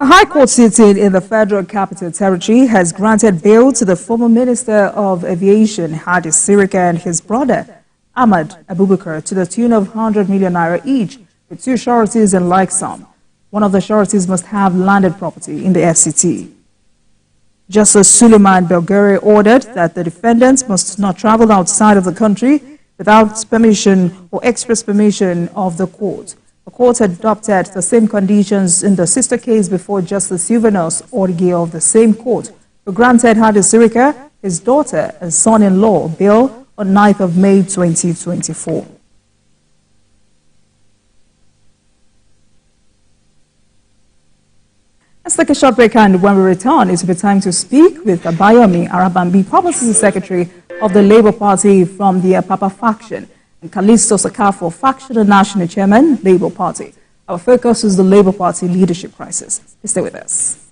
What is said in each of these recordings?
A High Court sitting in the Federal Capital Territory has granted bail to the former Minister of Aviation, Hadi Sirika, and his brother, Ahmad Abubakar, to the tune of 100 million naira each, with two sureties and like sum. One of the sureties must have landed property in the FCT. Justice Suleiman Belgare ordered that the defendants must not travel outside of the country without permission or express permission of the court. The court adopted the same conditions in the sister case before Justice Juvenus Origi of the same court, who granted Hadi Sirika, his daughter and son-in-law bail on 9th of May 2024. Let's take a short break, and when we return, it will be time to speak with Abayomi Arabambi, Publicity Secretary of the Labour Party from the Apapa faction, and Callisto Sakafo, Factional National Chairman, Labour Party. Our focus is the Labour Party leadership crisis. Please stay with us.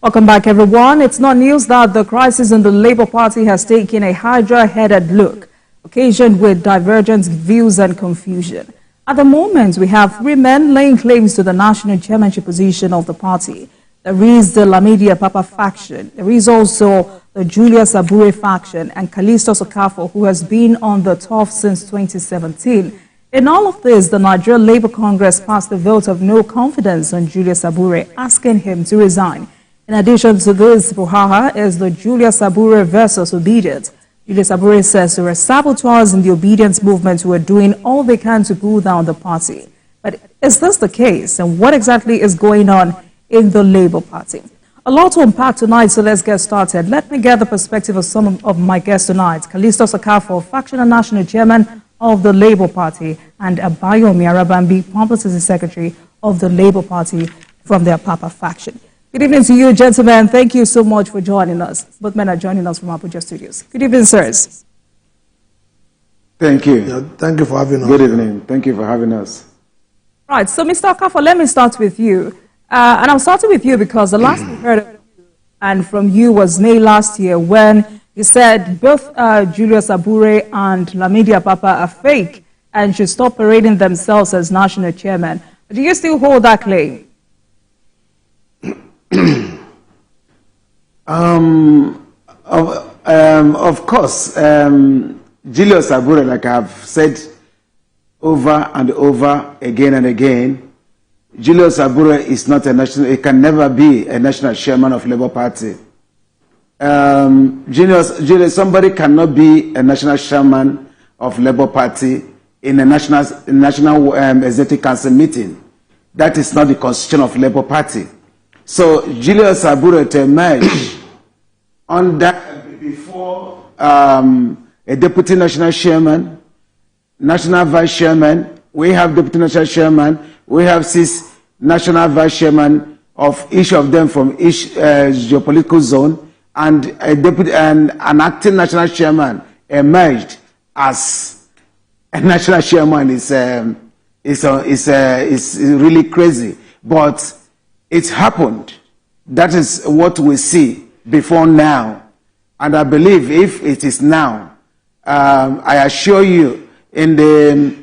Welcome back, everyone. It's not news that the crisis in the Labour Party has taken a hydra-headed look, occasioned with divergent views and confusion. At the moment, we have three men laying claims to the national chairmanship position of the party. There is the Lamidi Apapa faction. There is also the Julius Abure faction and Callisto Sakafo, who has been on the turf since 2017. In all of this, the Nigeria Labour Congress passed a vote of no confidence on Julius Abure, asking him to resign. In addition to this, Buhaha is the Julius Abure versus Obedience. Julius Abure says there were saboteurs in the obedience movement who are doing all they can to pull down the party. But is this the case? And what exactly is going on in the Labour Party? A lot to unpack tonight, so let's get started. Let me get the perspective of some of my guests tonight. Callisto Sakafo, Factional National Chairman of the Labour Party, and Abayomi Arabambi, Publicity Secretary of the Labour Party from the Apapa faction. Good evening to you, gentlemen. Thank you so much for joining us. Both men are joining us from Abuja Studios. Good evening, sirs. Thank you. Yeah, thank you for having us. Good evening. Thank you for having us. Right. So, Mr. Akafo, let me start with you. And I'm starting with you because the last we heard of you and from you was May last year when you said both Julius Abure and Lamidi Apapa are fake and should stop parading themselves as national chairman. Do you still hold that claim? Of course, Julius Abure, like I've said over and over again and again, Julius Abure is not a national, he can never be a national chairman of Labour Party. Julius, somebody cannot be a national chairman of Labour Party in a national executive council meeting. That is not the constitution of Labour Party. So Julius Abure to emerge before a deputy national chairman, national vice chairman, we have deputy national chairman, we have 6 national vice chairman of each of them from each geopolitical zone, and a deputy and an acting national chairman emerged as a national chairman is really crazy, but it's happened. That is what we see before now. And I believe if it is now, I assure you, in the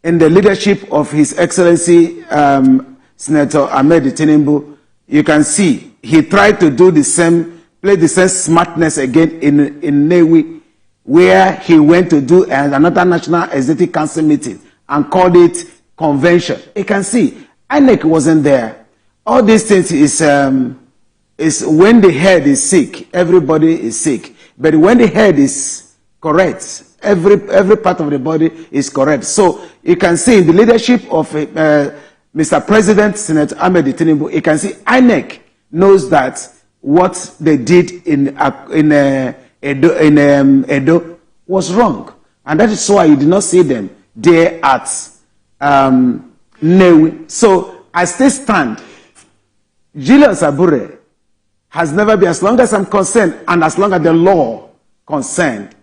leadership of His Excellency Senator Ahmed Tinubu, you can see he tried to do the same, play the same smartness again in Newi, where he went to do another National Executive Council meeting and called it convention. You can see INEC wasn't there. All these things is when the head is sick, everybody is sick. But when the head is correct, every part of the body is correct. So you can see in the leadership of Mr. President, Senator Ahmed Tinubu, you can see INEC knows that what they did in Edo was wrong. And that is why you did not see them there at Newi. So as they stand, Julius Abure has never been, as long as I'm concerned, and as long as the law concerned,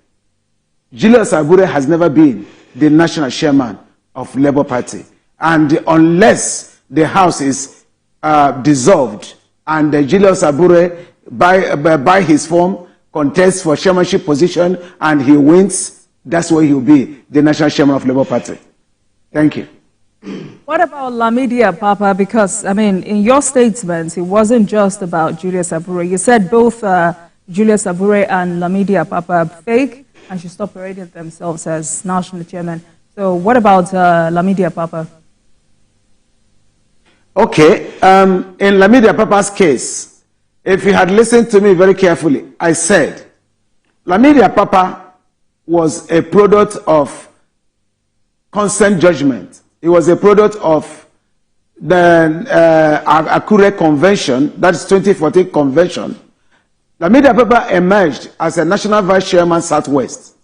Julius Abure has never been the national chairman of Labour Party. And unless the House is dissolved and Julius Abure, by his form, contests for chairmanship position and he wins, that's where he'll be, the national chairman of Labour Party. Thank you. What about Lamidi Apapa? Because, I mean, in your statements, it wasn't just about Julius Abure. You said both Julius Abure and Lamidi Apapa are fake and should stop parading themselves as national chairman. So what about Lamidi Apapa? Okay. In Lamidi Apapa's case, if you had listened to me very carefully, I said Lamidi Apapa was a product of consent judgment. It was a product of the Akure Convention, that's 2014 Convention. Lamidi Apapa emerged as a National Vice Chairman Southwest,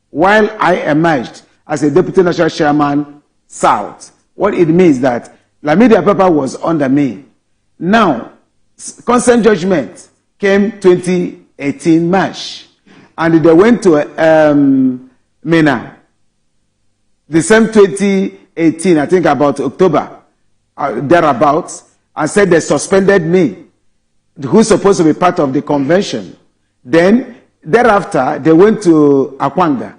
while I emerged as a Deputy National Chairman South. What it means that Lamidi Apapa was under me. Now, consent judgment came 2018 March, and they went to Mina. The same 2018, I think about October, thereabouts, and said they suspended me, who's supposed to be part of the convention. Then, thereafter, they went to Akwanga,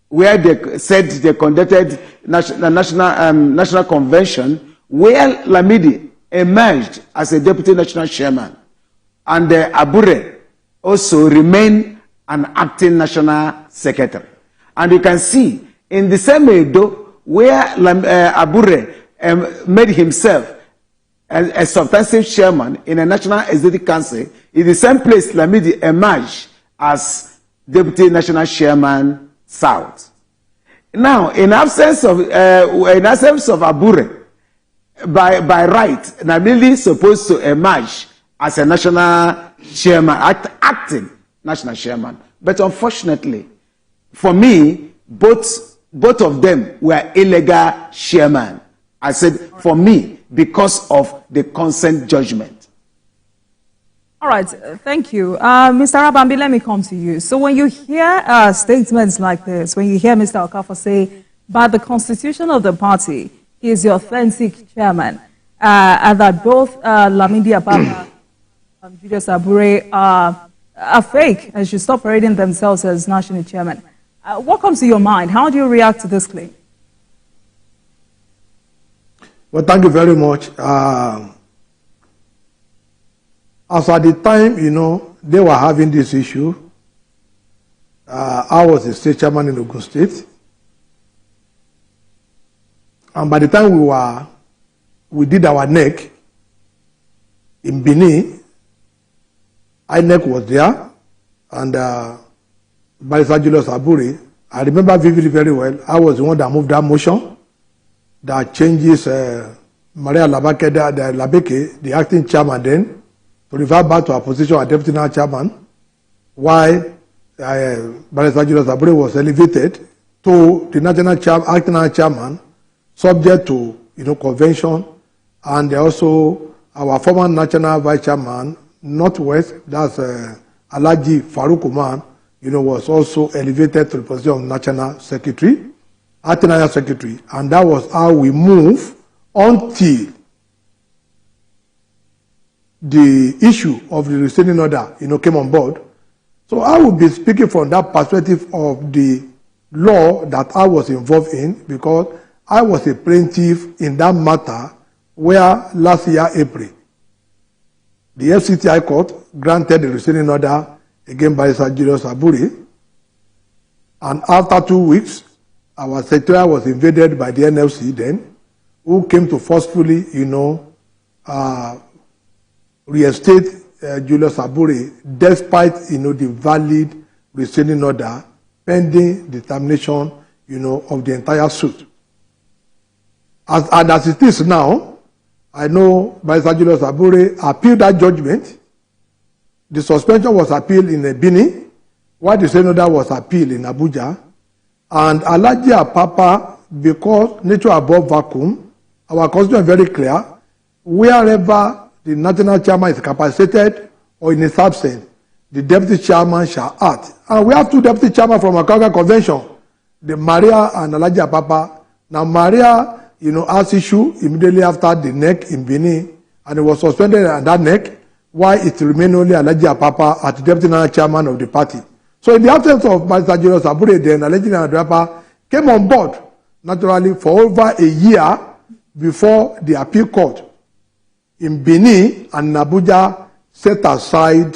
where they said they conducted national convention, where Lamidi emerged as a deputy national chairman, and Abure also remained an acting national secretary. And you can see, in the same Edo, where Abure made himself a substantive chairman in a national executive council, in the same place Lamidi emerged as deputy national chairman South. Now, in absence of Abure, by right, Lamidi is supposed to emerge as a national chairman, acting national chairman. But unfortunately, for me, both of them were illegal chairman. I said, for me, because of the consent judgment. All right, thank you. Mr. Abambi, let me come to you. So when you hear statements like this, when you hear Mr. Okafor say, by the constitution of the party, he is the authentic chairman, and that both Lamidi Apapa and Julius Abure are fake and should stop parading themselves as national chairman. What comes to your mind? How do you react to this claim? Well, thank you very much. As at the time, they were having this issue, I was the state chairman in Ogun State. And by the time we did our NEC in Benin, INEC was there, and Barrister Julius Abure, I remember vividly very well, I was the one that moved that motion that changes Maria Labeke, the acting chairman then, to revert back to her position as deputy national chairman, while Barrister Julius Abure was elevated to the acting national chairman, subject to convention, and also our former national vice chairman, Northwest, that's Alhaji Farouk Umar, was also elevated to the position of national secretary, acting national secretary, and that was how we moved until the issue of the restraining order, came on board. So I will be speaking from that perspective of the law that I was involved in, because I was a plaintiff in that matter where last year, April, the FCT High Court granted the restraining order against Barrister Julius Abure, and after 2 weeks, our secretariat was invaded by the NLC then, who came to forcefully, reinstate Julius Abure, despite, the valid restraining order pending determination, of the entire suit. As it is now, I know Barrister Julius Abure appealed that judgment. The suspension was appealed in Benin, while the restraining order was appealed in Abuja. And Alhaji Apapa, because nature above vacuum, our constitution is very clear, wherever the national chairman is capacitated or in his absence, the deputy chairman shall act. And we have two deputy chairmen from Akanga Convention, the Maria and Alhaji Apapa. Now, Maria, has issue immediately after the NEC in Benin, and it was suspended at that NEC, while it remained only Alhaji Apapa as deputy national chairman of the party. So, in the absence of Mr. Julius Abure, then Alhaji Apapa came on board, naturally, for over a year before the appeal court in Benin and Abuja set aside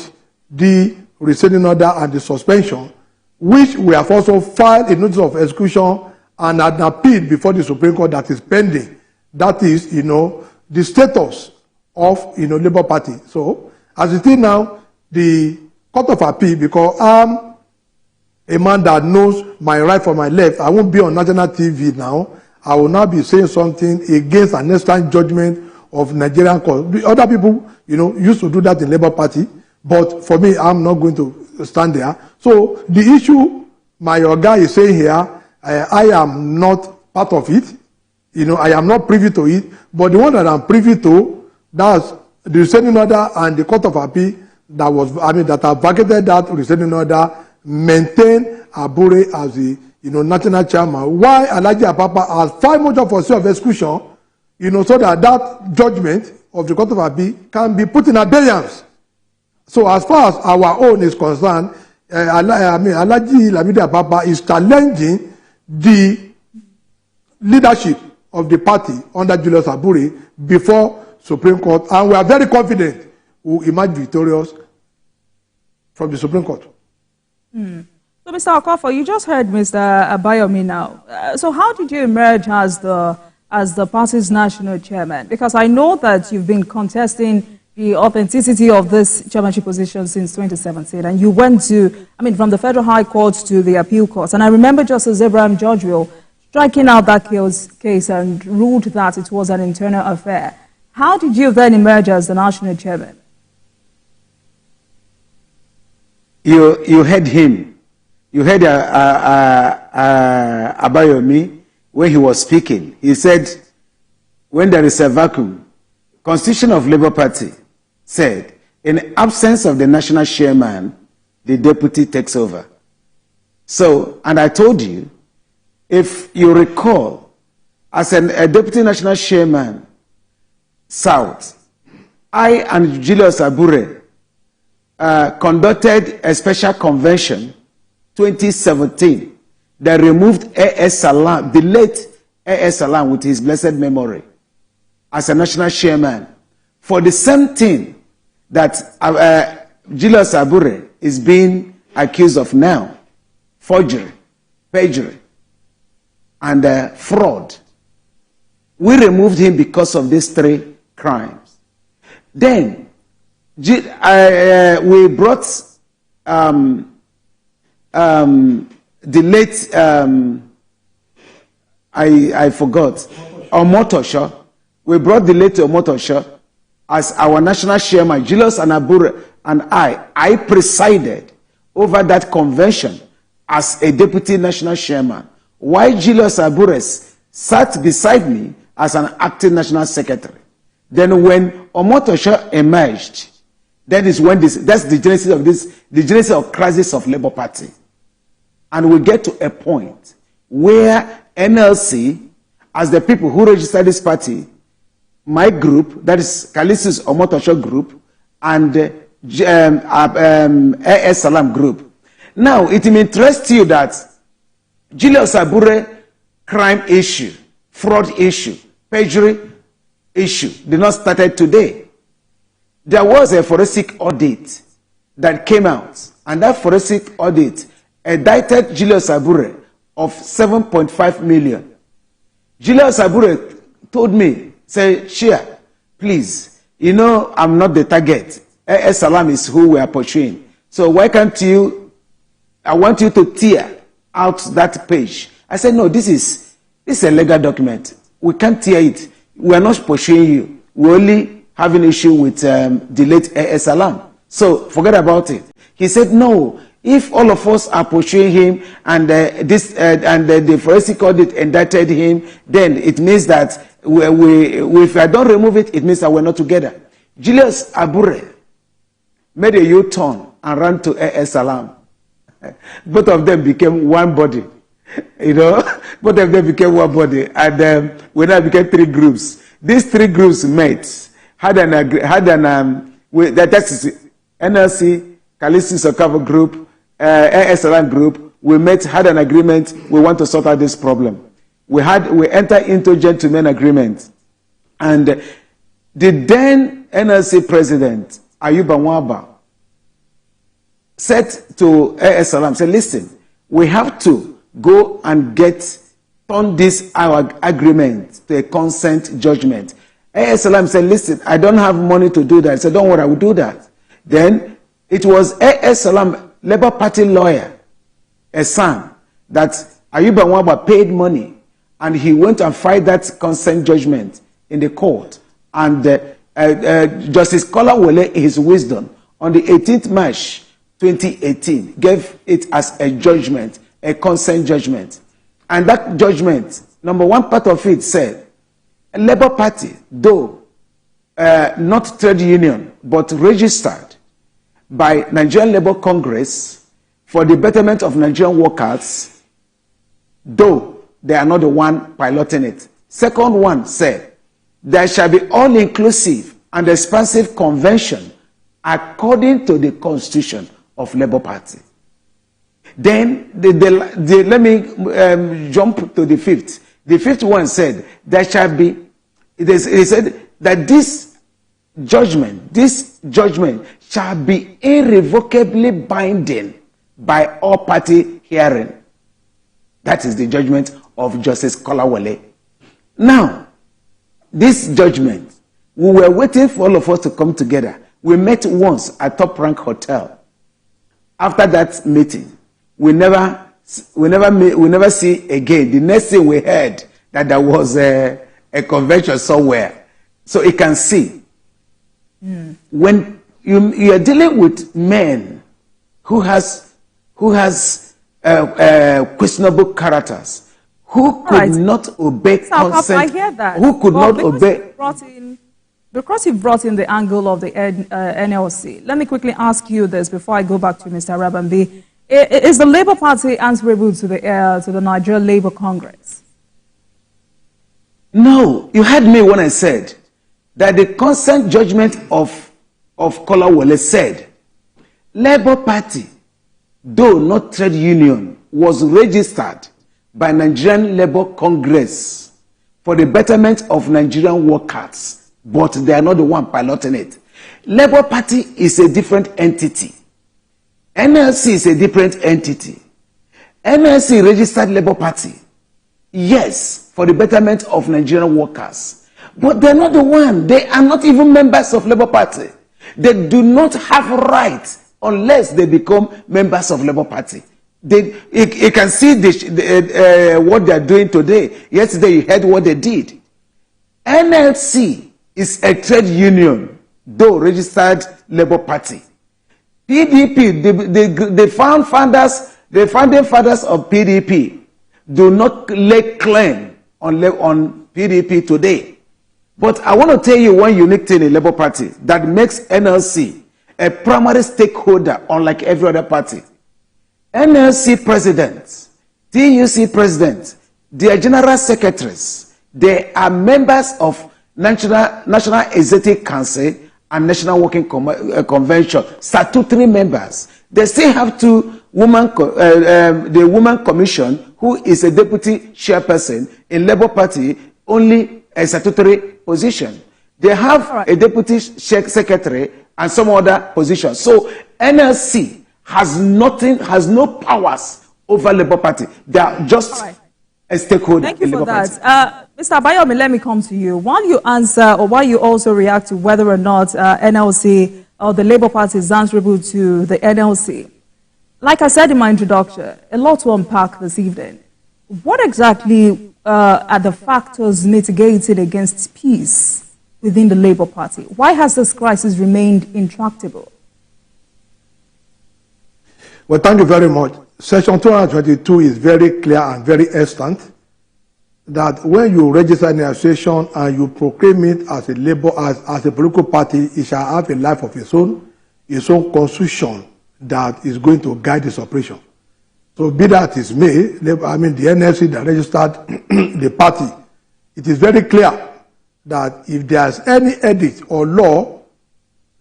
the rescinding order and the suspension, which we have also filed a notice of execution and an appeal before the Supreme Court that is pending. That is, the status of, Labour Party. So, as it is now, the Court of Appeal, because I'm a man that knows my right from my left, I won't be on national TV now. I will now be saying something against an instant judgment of Nigerian court. The other people, used to do that in Labour Party, but for me, I'm not going to stand there. So, the issue my Oga is saying here, I am not part of it. I am not privy to it. But the one that I'm privy to, that's the rescinding order and the Court of Appeal that have vacated that rescinding order, maintain Abure as the national chairman. Why Alhaji Apapa has 5 motions for sale of execution, so that judgment of the Court of Appeal can be put in abeyance. So as far as our own is concerned, Alhaji Lamidi Apapa is challenging the leadership of the party under Julius Abure before Supreme Court, and we are very confident we will emerge victorious from the Supreme Court. So, Mr. Okofor, you just heard Mr. Abayomi now. So, how did you emerge as the party's national chairman? Because I know that you've been contesting the authenticity of this chairmanship position since 2017, and you went from the Federal High Court to the Appeal Court. And I remember Justice Abraham Georgiou striking out that case and ruled that it was an internal affair. How did you then emerge as the national chairman? You heard him. You heard Abayomi when he was speaking. He said, when there is a vacuum, Constitution of Labour Party said, in absence of the national chairman, the deputy takes over. So, and I told you, if you recall, as a deputy national chairman, South, I and Julius Abure conducted a special convention 2017 that removed A.S. Salam, the late A.S. Salam with his blessed memory, as a national chairman for the same thing that Julius Abure is being accused of now: forgery, perjury, and fraud. We removed him because of these 3 crimes. Then we brought the late I forgot Omotosho. We brought the late Omotosho as our national chairman. Julius and Abure and I presided over that convention as a deputy national chairman, while Julius Abure sat beside me as an acting national secretary. Then when Omotosho emerged, that is when that's the genesis of crisis of Labour Party. And we get to a point where NLC, as the people who registered this party, my group, that is Kalisis Omotosho group, and A.S. Salam group. Now, it may interest you that Julius Abure crime issue, fraud issue, perjury issue did not start today. There was a forensic audit that came out, and that forensic audit indicted Julius Abure of 7.5 million. Julius Abure told me, say, Shia, please, I'm not the target. A.S. Salam is who we are pursuing. So why can't I want you to tear out that page. I said, no, this is a legal document. We can't tear it. We are not pursuing you. We only have an issue with the late A.S. Salam. So forget about it. He said, no, if all of us are pursuing him and the forensic audit indicted him, then it means that if I don't remove it, it means that we're not together. Julius Abure made a U-turn and ran to A.S. Salam. Both of them became one body. both of them became one body, and we now became 3 groups. These 3 groups met, that's NLC, Kalisi Sokavo group, ASLN group. We met, had an agreement. We want to sort out this problem. We entered into gentleman agreement, and the then NLC president Ayuba Mwaba said to ASLM, said, listen, we have to go and turn this our agreement to a consent judgment. ASLM said, listen, I don't have money to do that. I said, don't worry, I will do that. Then it was ASLM Labour Party lawyer, a son, that Ayuba Mwaba paid money, and he went and filed that consent judgment in the court. And Justice Kolawole, in his wisdom, on the 18th March 2018, gave it as a judgment, a consent judgment. And that judgment, number 1 part of it said, a Labour Party, though not trade union, but registered by Nigerian Labour Congress for the betterment of Nigerian workers, though they are not the one piloting it. Second one said, there shall be all-inclusive and expansive convention according to the Constitution of Labour Party. Then, let me jump to the 5th. The 5th one said, there shall be, it said that this judgment shall be irrevocably binding by all party hearing. That is the judgment of Justice Kolawole. Now, this judgment, we were waiting for all of us to come together. We met once at Top Rank Hotel. After that meeting, we never see again. The next thing we heard that there was a convention somewhere. So you can see, when you are dealing with men who has questionable characters, who could not obey consent, I hear that. Who could not obey. Because you brought in the angle of the NLC, let me quickly ask you this before I go back to Mr. Rabambi. Is the Labour Party answerable to the Nigeria Labour Congress? No, you heard me when I said that the consent judgment of Kolawole said, Labour Party, though not trade union, was registered by Nigerian Labour Congress for the betterment of Nigerian workers, but they are not the one piloting it. Labour Party is a different entity. NLC is a different entity. NLC registered Labour Party, yes, for the betterment of Nigerian workers, but they're not the one. They are not even members of Labour Party. They do not have rights unless they become members of Labour Party. You can see what they are doing today. Yesterday you heard what they did. NLC is a trade union, though registered Labour Party. PDP, the founding fathers of PDP do not lay claim on PDP today. But I want to tell you one unique thing in Labour Party that makes NLC a primary stakeholder unlike every other party. NLC presidents, TUC presidents, their general secretaries, they are members of National Executive Council and National Working Convention, statutory members. They still have the Women Commission, who is a deputy chairperson in Labour Party, only a statutory position. They have a deputy secretary and some other positions. So NLC has no powers over Labour Party. They are just a stakeholder. Thank you for that. Mr. Abayomi, let me come to you. While you answer, or while you also react to whether or not NLC or the Labour Party is answerable to the NLC, like I said in my introduction, a lot to unpack this evening. What exactly are the factors mitigating against peace within the Labour Party? Why has this crisis remained intractable? Well, thank you very much. Section 222 is very clear and very extant that when you register an association and you proclaim it as a labor, as a political party, it shall have a life of its own constitution that is going to guide its operation. So be that is may, I mean the NLC that registered the party, it is very clear that if there's any edict or law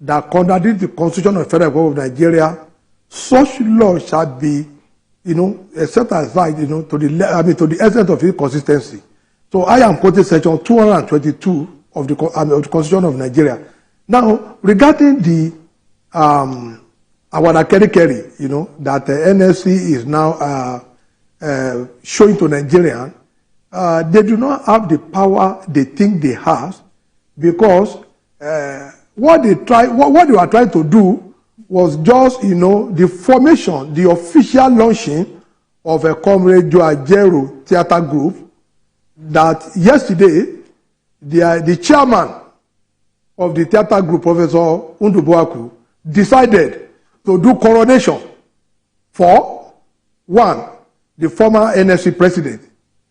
that contradicts the Constitution of the Federal Republic of Nigeria, such law shall be, set aside, to the extent of inconsistency. So I am quoting section 222 of the Constitution of Nigeria. Now, regarding the our carry, that the NSC is now showing to Nigerians, they do not have the power they think they have, because what they were trying to do was just, the formation, the official launching of a Comrade Joe Ajero theater group. That yesterday, the chairman of the theater group, Professor Undubuaku, decided to do coronation for the former NSC president,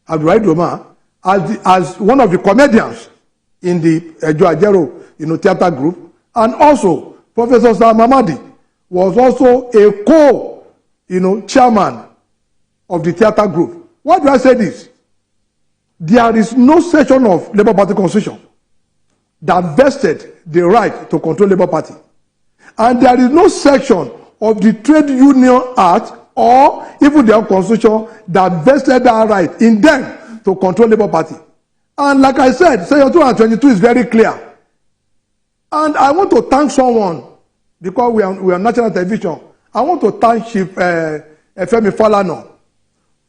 Abdulrahim Doma, as one of the comedians in the Joe Ajero, theater group, and also Professor Sam Mamadi was also a chairman of the theater group. Why do I say this? There is no section of Labour Party Constitution that vested the right to control Labour Party. And there is no section of the Trade Union Act or even their Constitution that vested that right in them to control Labour Party. And like I said, Section 222 is very clear. And I want to thank someone, because we are national television. I want to thank Chief Femi Falana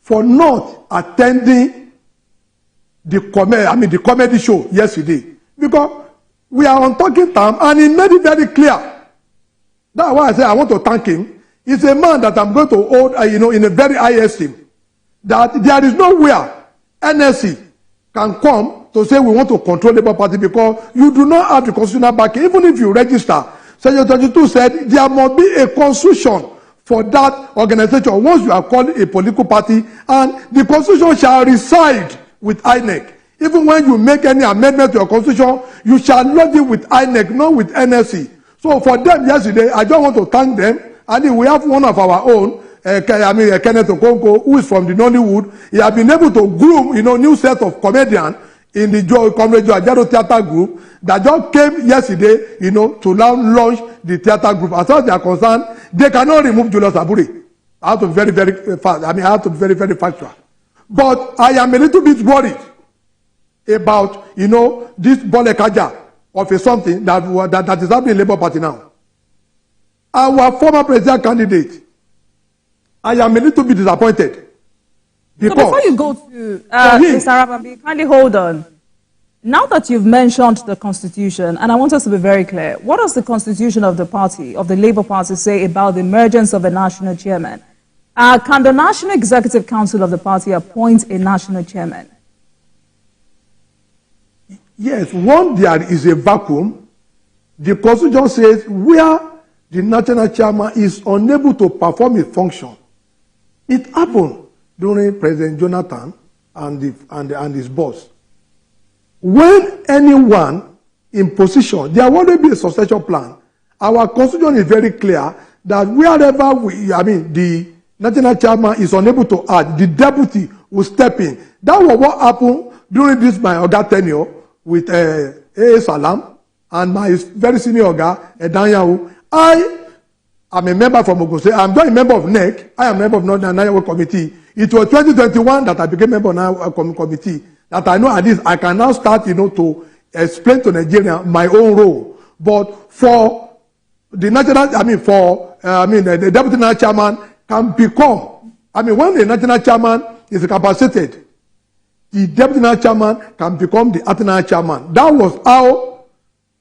for not attending the comedy show yesterday, because we are on talking time and he made it very clear. That's why I say I want to thank him. He's a man that I'm going to hold, in a very high esteem. That there is nowhere NSC can come to say we want to control the Labour Party, because you do not have the constitutional backing. Even if you register, Section 22 said there must be a constitution for that organization once you are called a political party, and the constitution shall reside with INEC. Even when you make any amendment to your constitution, you shall lodge it with INEC, not with NSC. So for them yesterday, I just want to thank them. And we have one of our own, Kenneth Okonkwo, who is from the Nollywood. He has been able to groom, new set of comedians in the Comrade Joe Ajero theater group that just came yesterday, to now launch the theater group. As far as they are concerned, they cannot remove Julius Aburi. I have to be very, very fast. I have to be very, very factual. But I am a little bit worried about, this Bolekaja of a something that is happening in Labour Party now. Our former president candidate, I am a little bit disappointed. So before you go to Mr. Arabambi, kindly hold on. Now that you've mentioned the Constitution, and I want us to be very clear, what does the Constitution of the party, of the Labour Party, say about the emergence of a national chairman? Can the National Executive Council of the party appoint a national chairman? Yes, there is a vacuum. The Constitution says where the national chairman is unable to perform his function. It happened during President Jonathan and his boss. When anyone in position, there will always be a succession plan. Our Constitution is very clear that wherever the national chairman is unable to act, the deputy will step in. That was what happened during this my Oga tenure with A.A. Salam and my very senior Oga, Edanyahu. I am a member from Ogun State. I'm not a member of NEC. I am a member of Northern Nigeria Committee. It was 2021 that I became a member of the committee. That I know at least I can now start, to explain to Nigeria my own role. But for the national, the deputy national chairman can become, when the national chairman is capacitated, the deputy national chairman can become the acting national chairman. That was how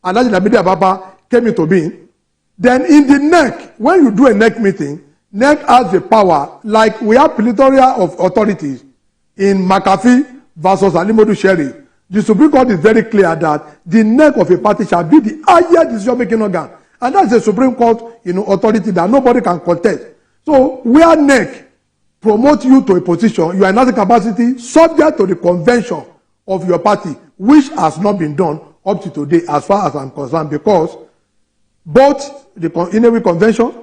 Alhaji Lamidi Ababa came into being. Then in the NEC, when you do a NEC meeting, NEC has the power, like we have plethora of authorities in McAfee versus Alimodu Sherry. The Supreme Court is very clear that the NEC of a party shall be the highest decision-making organ. And that's the Supreme Court, authority that nobody can contest. So where NEC promote you to a position, you are in that capacity subject to the convention of your party, which has not been done up to today as far as I'm concerned, because both the Inewi Convention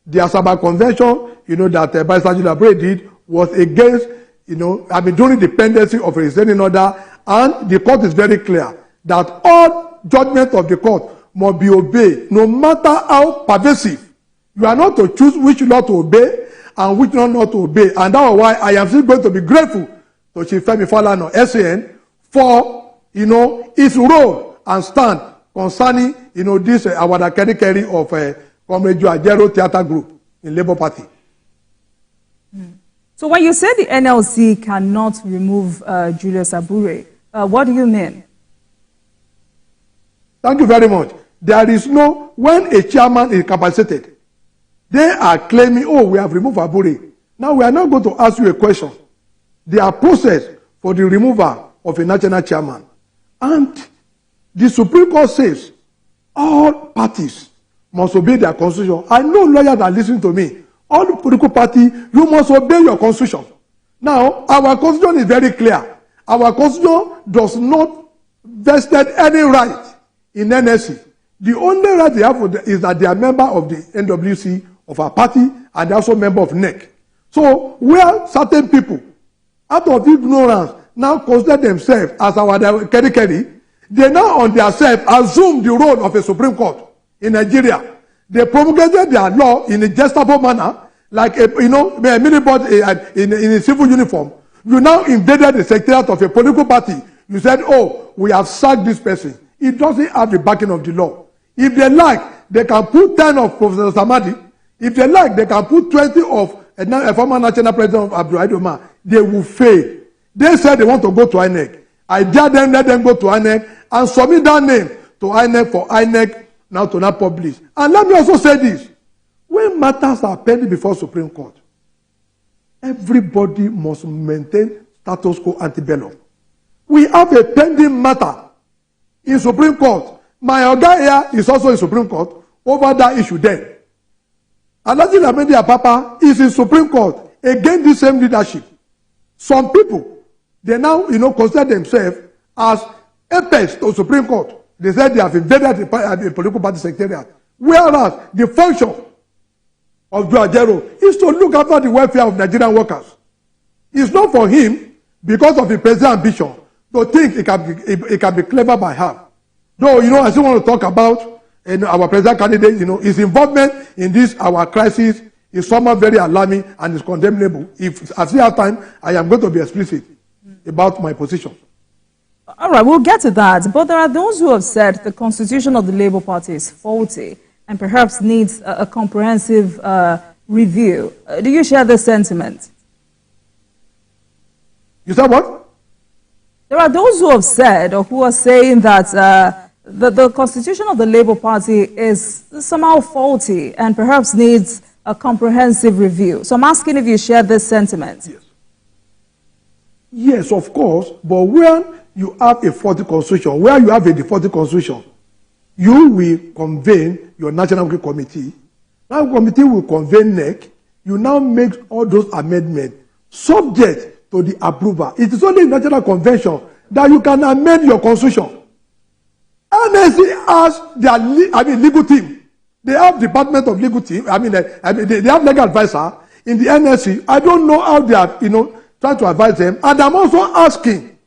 The Asaba Convention, that Barrister Julius did was against, during the pendency of a restraining order, and the court is very clear that all judgments of the court must be obeyed, no matter how pervasive. You are not to choose which law to obey and which law not to obey, and that is why I am still going to be grateful to Chief Femi Falana, SAN, for his role and stand concerning this awada carry of Comrade Ajero Theatre Group in Labour Party. So when you say the NLC cannot remove Julius Abure, what do you mean? Thank you very much. There is no, when a chairman is capacitated, they are claiming, oh, we have removed Abure. Now we are not going to ask you a question. There are process for the removal of a national chairman. And the Supreme Court says all parties must obey their constitution. I know lawyers are listening to me. All the political parties, you must obey your constitution. Now, our constitution is very clear. Our constitution does not vested any right in NSC. The only right they have is that they are member of the NWC of our party and they are also member of NEC. So, where certain people, out of ignorance, now consider themselves as our carry, they now on themselves assume the role of a Supreme Court in Nigeria. They promulgated their law in a justable manner, like a minibot in a civil uniform. You now invaded the secretariat of a political party. You said, oh, we have sacked this person. It doesn't have the backing of the law. If they like, they can put 10 of Professor Samadi. If they like, they can put 20 of a former national president of Abdul Omar. They will fail. They said they want to go to INEC. I dare them, let them go to INEC and submit that name to INEC for INEC now to not publish. And let me also say this. When matters are pending before Supreme Court, everybody must maintain status quo ante bellum. We have a pending matter in Supreme Court. My Oga here is also in Supreme Court over that issue then. Alhaji Lamidi Apapa is in Supreme Court against the same leadership. Some people, they now, consider themselves as apex to Supreme Court. They said they have invaded the political party secretariat. Whereas the function of Ajero is to look after the welfare of Nigerian workers. It's not for him, because of the president's ambition, to think it can be clever by half. Though, I still want to talk about our president candidate, his involvement in this, our crisis, is somewhat very alarming and is condemnable. If I still have time, I am going to be explicit about my position. All right, we'll get to that. But there are those who have said the constitution of the Labour Party is faulty and perhaps needs a comprehensive review. Do you share this sentiment? You said what? There are those who have said or who are saying that the constitution of the Labour Party is somehow faulty and perhaps needs a comprehensive review. So I'm asking if you share this sentiment. Yes. Yes, of course. But when you have a faulty constitution, where you have a defaulted constitution, you will convene your National Working Committee. That committee will convene NEC. You now make all those amendments subject to the approval. It is only in National Convention that you can amend your constitution. NSC has their legal team. They have Department of Legal team. They have legal advisor in the NSC. I don't know how they are, trying to advise them. And I'm also asking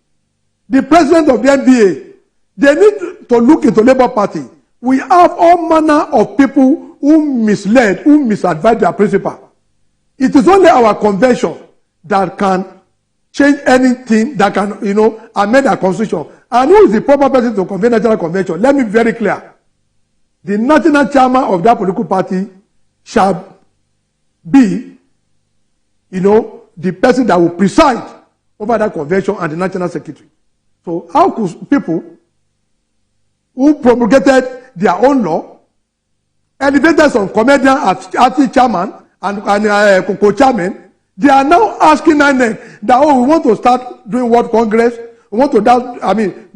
the president of the NBA, they need to look into Labour Party. We have all manner of people who misled, who misadvise their principal. It is only our convention that can change anything, that can, amend our constitution. And who is the proper person to convene national convention? Let me be very clear. The national chairman of that political party shall be, the person that will preside over that convention and the national secretary. So how could people who promulgated their own law, elevated some comedian as chairman and co-chairman, they are now asking INEC that, we want to start doing World Congress, we want to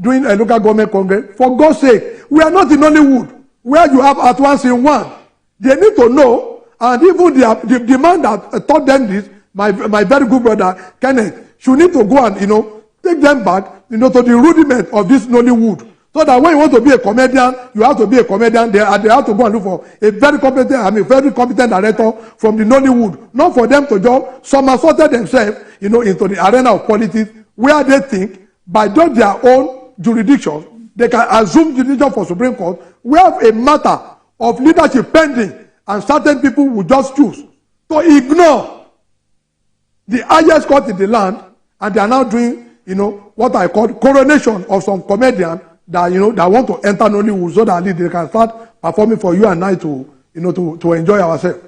doing a local government congress. For God's sake, we are not in Hollywood, where you have at once in one. They need to know, and even the man that taught them this, my very good brother Kenneth, should need to go and take them back to the rudiment of this Nollywood, So that when you want to be a comedian, you have to be a comedian. They have to go and look for a very competent director from the Nollywood. Not for them to just somersaulted themselves, into the arena of politics, where they think by just their own jurisdiction, they can assume jurisdiction for Supreme Court. We have a matter of leadership pending, and certain people will just choose to ignore the highest court in the land, and they are now doing, what I call coronation of some comedian that that want to enter Nollywood, so that they can start performing for you and I to enjoy ourselves.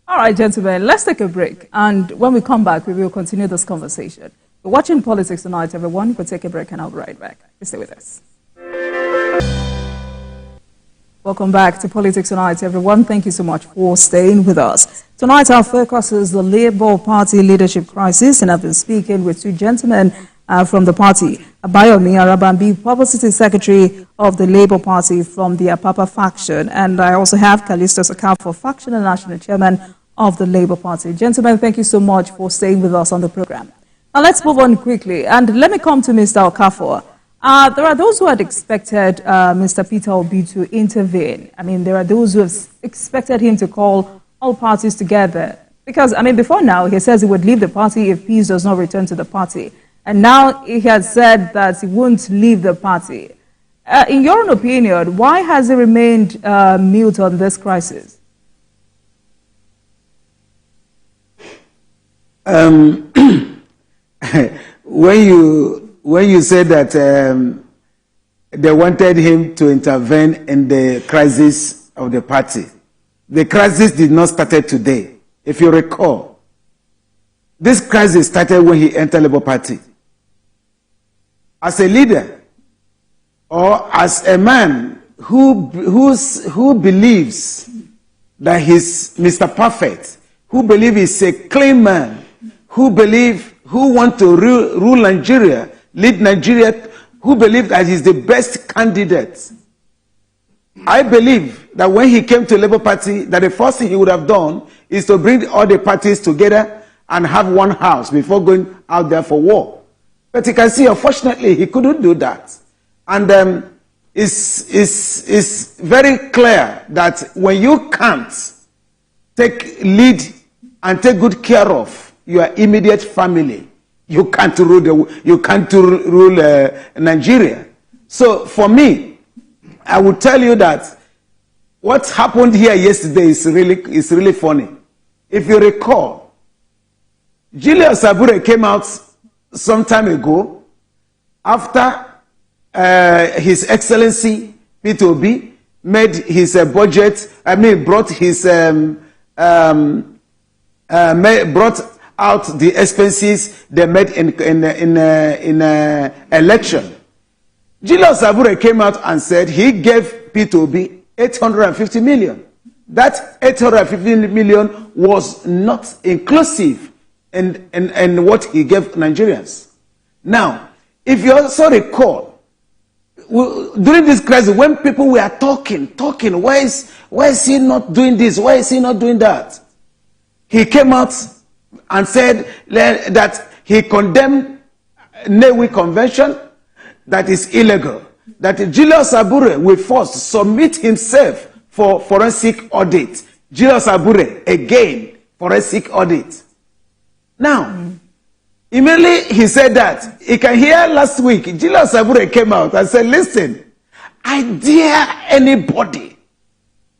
All right, gentlemen, let's take a break, and when we come back, we will continue this conversation. We're watching Politics Tonight, everyone. We'll take a break, and I'll be right back. Please stay with us. Welcome back to Politics Tonight, everyone. Thank you so much for staying with us. Tonight, our focus is the Labour Party leadership crisis, and I've been speaking with two gentlemen from the party, Abayomi Arabambi, Publicity Secretary of the Labour Party from the Apapa faction, and I also have Callisto Okafor, Factional National Chairman of the Labour Party. Gentlemen, thank you so much for staying with us on the program. Now, let's move on quickly, and let me come to Mr. Okafor. There are those who had expected Mr. Peter Obi to intervene. I mean, there are those who have expected him to call all parties together. Because, before now, he says he would leave the party if peace does not return to the party. And now he has said that he won't leave the party. In your own opinion, why has he remained mute on this crisis? When you said that they wanted him to intervene in the crisis of the party, the crisis did not start today. If you recall, this crisis started when he entered Labour Party. As a leader, or as a man who believes that he's Mr. Perfect, who believes he's a clean man, who want to rule Nigeria, lead Nigeria, who believes that he's the best candidate. I believe that when he came to Labour Party, that the first thing he would have done is to bring all the parties together and have one house before going out there for war. But you can see, unfortunately, he couldn't do that. And it's very clear that when you can't take lead and take good care of your immediate family, you can't rule Nigeria. So for me, I would tell you that what happened here yesterday is really funny. If you recall, Julius Sabure came out some time ago after His Excellency Peter Obi made his budget. Brought his brought out the expenses they made in election. Julius Sabure came out and said he gave Peter Obi 850 million. That 850 million was not inclusive in what he gave Nigerians. Now, if you also recall, during this crisis, when people were talking, why is he not doing this? Why is he not doing that? He came out and said that he condemned Newi Convention, that is illegal. That Julius Sabure will first submit himself for forensic audit. Julius Sabure, again, forensic audit. Now, immediately he said that. You can hear last week, Julius Sabure came out and said, listen, I dare anybody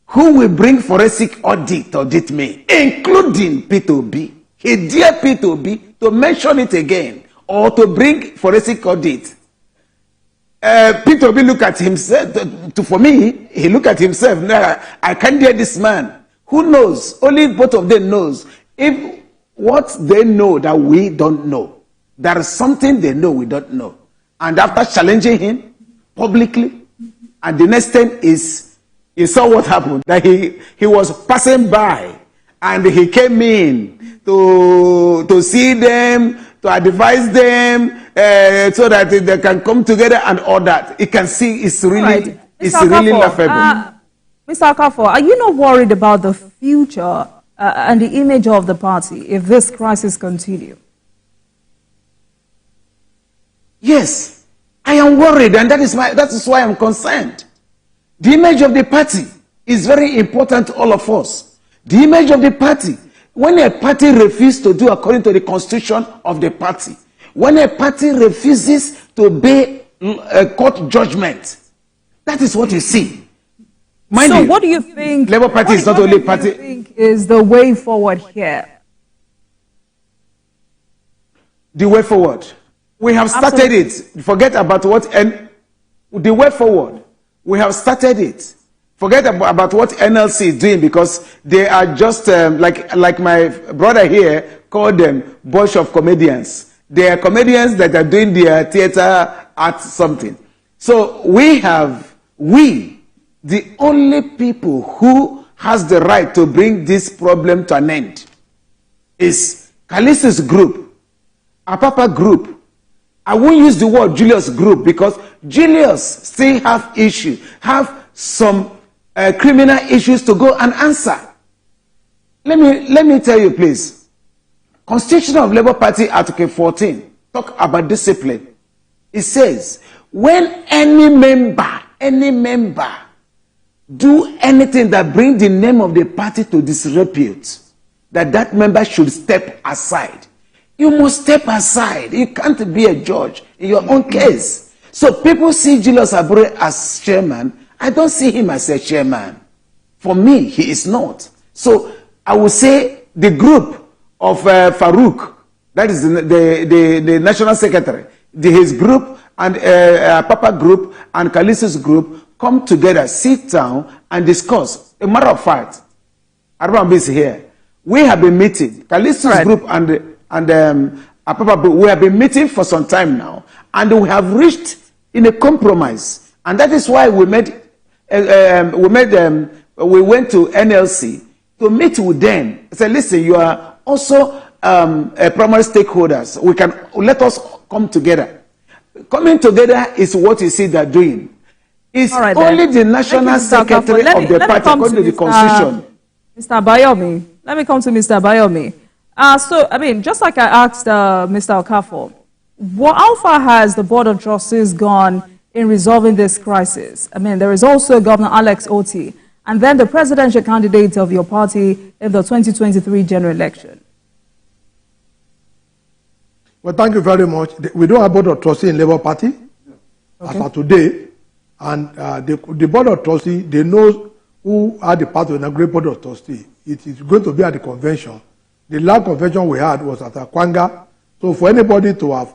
who will bring forensic audit me, including Peter Obi. He dare Peter Obi to mention it again or to bring forensic audit. Peter Obi look at himself. For me, he look at himself. Now, I can't dare this man. Who knows? Only both of them knows. If what they know that we don't know, there is something they know we don't know. And after challenging him publicly, and the next thing is, you saw what happened. That he was passing by, and he came in to see them, to advise them, so that they can come together and all that. You can see it's really, right. It's really laughable. Mr. Okafor, are you not worried about the future and the image of the party if this crisis continues? Yes, I am I'm worried, and that is why I'm concerned. The image of the party is very important to all of us. The image of the party. When a party refuses to do according to the constitution of the party, when a party refuses to obey a court judgment, that is what you see. Mind so you, what do you think? Labour Party is not only party. What do you think is the way forward here? The way forward. We have started it. Forget about what the way forward. We have started it. Forget about what NLC is doing, because they are just like my brother here called them bunch of comedians. They are comedians that are doing their theater art something. So the only people who has the right to bring this problem to an end is Kalisis group, Apapa group. I won't use the word Julius group, because Julius still have some criminal issues to go and answer. Let me tell you, please. Constitution of Labour Party, Article 14, talk about discipline. It says, when any member do anything that brings the name of the party to disrepute, that member should step aside. You must step aside. You can't be a judge in your own case. So people see Julius Abure as chairman. I don't see him as a chairman. For me, he is not. So I would say the group of Farouk, that is the national secretary, his group and Papa group and Kalisis group come together, sit down and discuss. A matter of fact, Arabam is here. We have been meeting. Kalisis group and Papa group, we have been meeting for some time now, and we have reached in a compromise. And that is why we went to NLC to meet with them. Say, listen, you are also a primary stakeholders. Let us come together. Coming together is what you see they're doing. It's right, only the national secretary of the party according to the constitution. Mr. Bayomi, let me come to Mr. Bayomi. So, I mean, just like I asked Mr. Okafor, how far has the Board of Trustees gone in resolving this crisis? I mean, there is also Governor Alex Oti, and then the presidential candidate of your party in the 2023 general election. Well, thank you very much. We don't have Board of Trustees in Labour Party as of today, and the Board of Trustees, they know who are the part of the great Board of Trustees. It is going to be at the convention. The last convention we had was at Akwanga. So for anybody to have,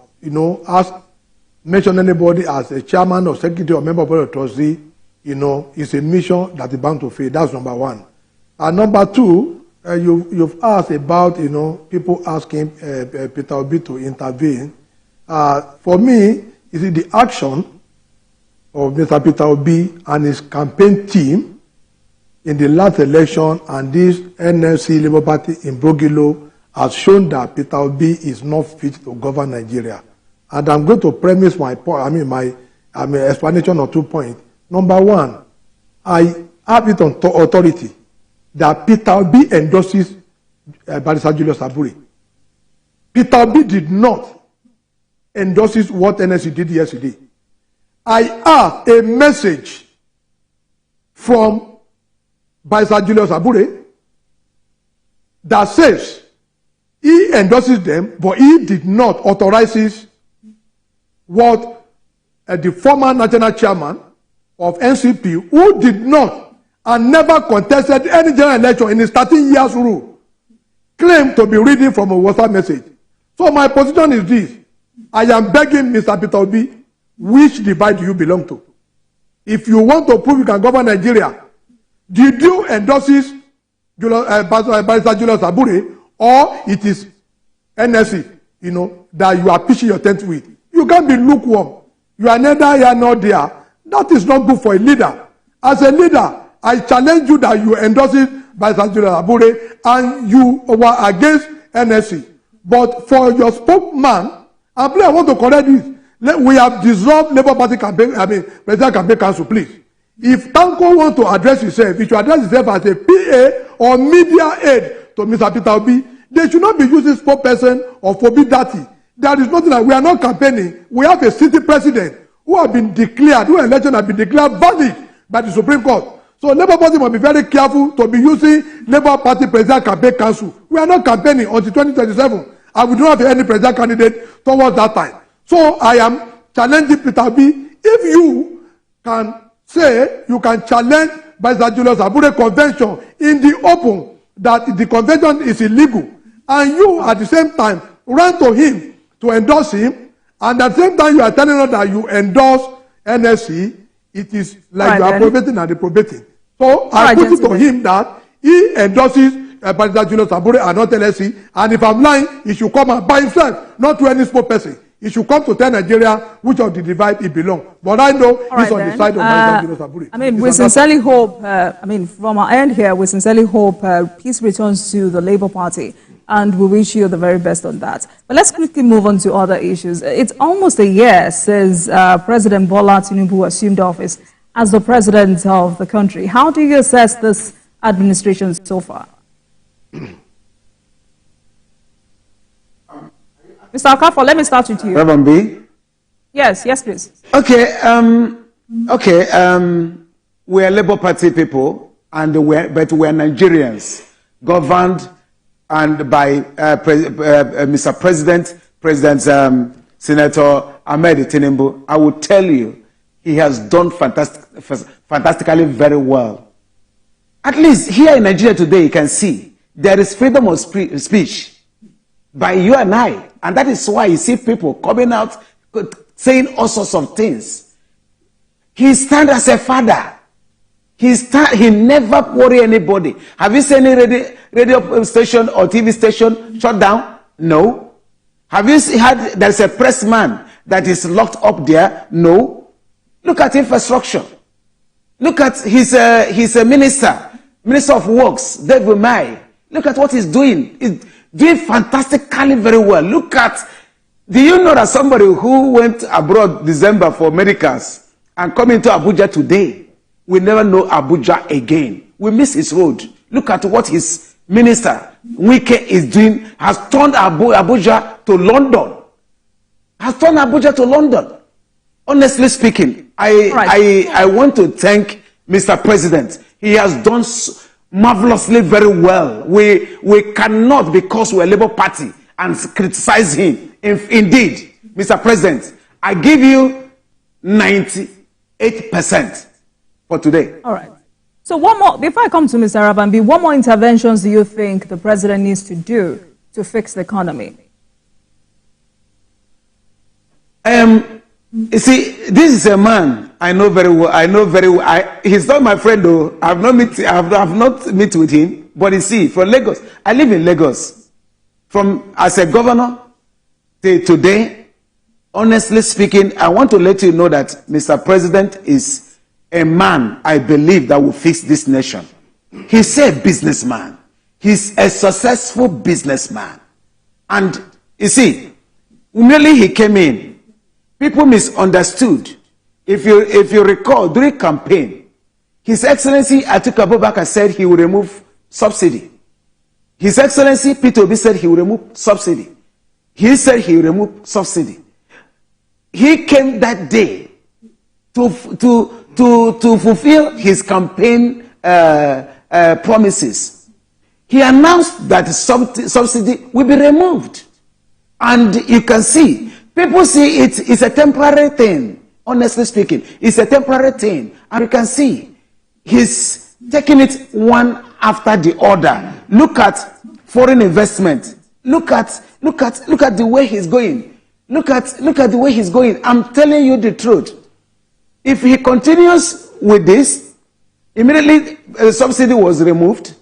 mention anybody as a chairman or secretary or member of the Board of Trustees, it's a mission that is bound to fail. That's number one. And number two, you've asked about, people asking Peter Obi to intervene. For me, the action of Mr. Peter Obi and his campaign team in the last election and this NLC Labour Party in Brogilo has shown that Peter Obi is not fit to govern Nigeria. And I'm going to premise my point, my explanation on 2 points. Number one, I have it on authority that Peter Obi endorses Barrister Julius Abure. Peter Obi did not endorse what NLC did yesterday. I have a message from Barrister Julius Abure that says he endorses them, but he did not authorize what the former national chairman of NCP, who did not and never contested any general election in his 13 years rule, claimed to be reading from a WhatsApp message. So my position is this. I am begging Mr. Peter Obi, which divide do you belong to? If you want to prove you can govern Nigeria, did you endorse Barrister Julius Abure, or it is NSC, that you are pitching your tent with? You can't be lukewarm. You are neither here nor there. That is not good for a leader. As a leader, I challenge you that you endorse Barrister Julius Abure and you were against NSC. But for your spokesman, I want to correct this. We have dissolved Labour Party Presidential Campaign Council, please. If Tanko wants to address himself, he should address himself as a PA or media aide to Mr. Peter Obi. They should not be using spokesperson or forbid dirty. There is nothing like we are not campaigning. We have a city president who have been declared, who election have been declared valid by the Supreme Court. So Labour Party must be very careful to be using Labour Party President Campaign Council. We are not campaigning until 2027, and we do not have any president candidate towards that time. So I am challenging Peter Obi. If you can say you can challenge Vice Julius Abure convention in the open, that the convention is illegal, and you at the same time run to him to endorse him, and at the same time you are telling us that you endorse NSC, it is like you are probating and reprobating. So I put it to him that he endorses Vice Julius Abure and not NSC, and if I'm lying, he should come and by himself, not to any spokesperson. He should come to tell Nigeria which of the divide he belongs. But I know he's on the side of Vice Julius Abure. I mean, we sincerely hope, from our end here, we sincerely hope peace returns to the Labour Party, and we wish you the very best on that. But let's quickly move on to other issues. It's almost a year since President Bola Tinubu assumed office as the president of the country. How do you assess this administration so far? Mr. Okafor, let me start with you. Reverend B? Yes, please. Okay, we're Labour Party people, but we're Nigerians, governed and by Mr. President Senator Ahmed Tinubu. I will tell you, he has done fantastically very well. At least here in Nigeria today, you can see there is freedom of speech by you and I. And that is why you see people coming out saying all sorts of things. He stands as a father. He never worry anybody. Have you seen any radio station or TV station shut down? No. Have you heard there's a pressman that is locked up there? No. Look at infrastructure. Look at his minister of works, David Umahi. Look at what he's doing. He's doing fantastically very well. Look at, do you know that somebody who went abroad December for medicals and coming to Abuja today will never know Abuja again? We miss his road. Look at what his minister, Wike, is doing, has turned Abuja to London. Has turned Abuja to London. Honestly speaking, I want to thank Mr. President. He has done marvelously very well. We cannot, because we're a Labour Party, and criticize him. Indeed, Mr. President, I give you 98% for today. All right. So one more, before I come to Mr. Arabambi, what more interventions do you think the president needs to do to fix the economy? You see, this is a man I know very well. He's not my friend though. I have not met with him. But you see, from Lagos, I live in Lagos. As a governor till today, honestly speaking, I want to let you know that Mr. President is a man I believe that will fix this nation. He's a businessman. He's a successful businessman. And you see, immediately he came in, people misunderstood. If you recall, during campaign, His Excellency Atiku Abubakar said he will remove subsidy. His Excellency Peter Obi said he will remove subsidy. He said he will remove subsidy. He came that day to fulfill his campaign promises. He announced that subsidy will be removed. And you can see, people see it's a temporary thing. Honestly speaking, it's a temporary thing. And you can see, he's taking it one after the other. Look at foreign investment. Look at the way he's going. Look at the way he's going. I'm telling you the truth. If he continues with this, immediately the subsidy was removed.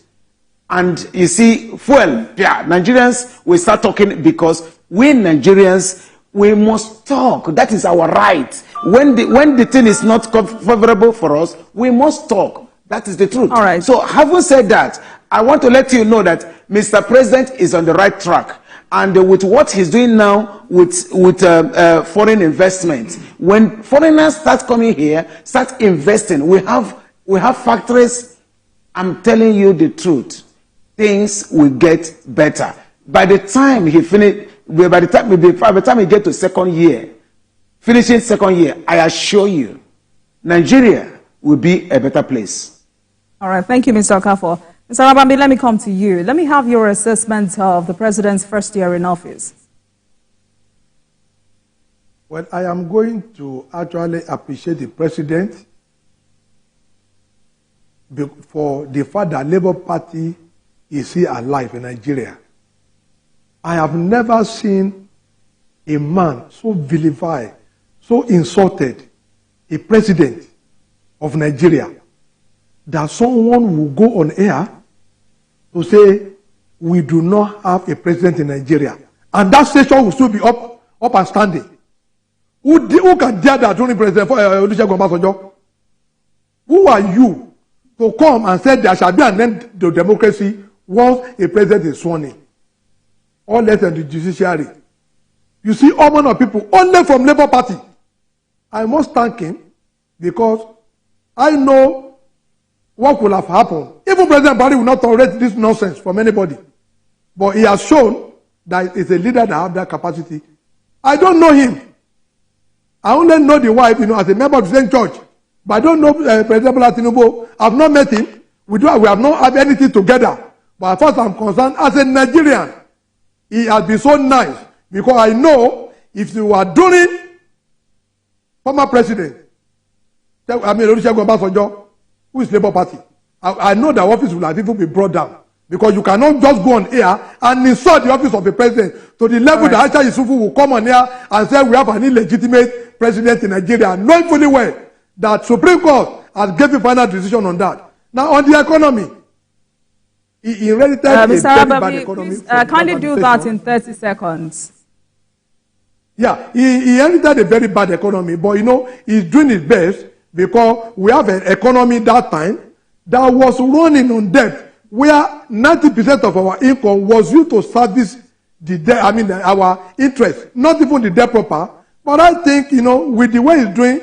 And you see, fuel, yeah, Nigerians will start talking, because we Nigerians, we must talk. That is our right. When the thing is not favorable for us, we must talk. That is the truth. All right. So having said that, I want to let you know that Mr. President is on the right track. And with what he's doing now with foreign investment, when foreigners start coming here, start investing, we have factories. I'm telling you the truth. Things will get better. By the time he finish, by the time he get to second year, finishing second year, I assure you, Nigeria will be a better place. All right, thank you, Mr. Okafor. Mr. Rabambi, let me come to you. Let me have your assessment of the president's first year in office. Well, I am going to actually appreciate the president for the fact that Labour Party is still alive in Nigeria. I have never seen a man so vilified, so insulted, a president of Nigeria, that someone will go on air to say, we do not have a president in Nigeria. And that station will still be up and standing. Who can dare that only President Olusegun Obasanjo? Who are you to come and say there shall be an end to democracy once a president is sworn in? Or less than the judiciary. You see all manner of people only from Labour Party. I must thank him because I know what could have happened. Even President Buhari will not tolerate this nonsense from anybody. But he has shown that he's a leader that has that capacity. I don't know him. I only know the wife, as a member of the same church. But I don't know President Tinubu. I've not met him. We have not had anything together. But as far as I'm concerned, as a Nigerian, he has been so nice. Because I know if you are doing former president, Olusegun Obasanjo, who is Labour Party, I know the office will have even been brought down. Because you cannot just go on air and insult the office of the president to the level that Aisha Yusufu will come on air and say we have an illegitimate president in Nigeria, knowing fully well that Supreme Court has given a final decision on that. Now on the economy, he inherited a very bad economy. Kindly do that in 30 seconds. Yeah, he inherited a very bad economy, but he's doing his best because we have an economy that time that was running on debt, where 90% of our income was used to service the debt, our interest, not even the debt proper. But I think, with the way he's doing,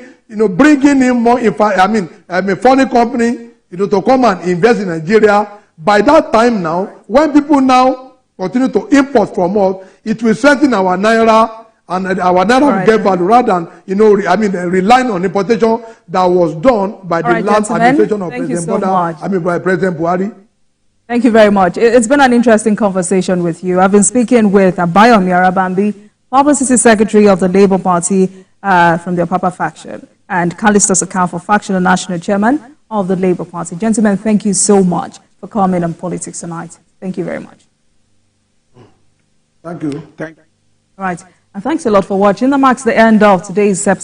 bringing in more, foreign company, to come and invest in Nigeria, by that time now, when people now continue to import from us, it will strengthen our naira, and our naira will get value rather than, relying on importation that was done by the last administration of President Buhari. Thank you very much. It's been an interesting conversation with you. I've been speaking with Abayomi Arabambi, Publicity Secretary of the Labour Party from the Opapa faction, and Callistus Okafor, Factional National Chairman of the Labour Party. Gentlemen, thank you so much for coming on Politics Tonight. Thank you very much. Thank you. All right. And thanks a lot for watching. That marks the end of today's episode.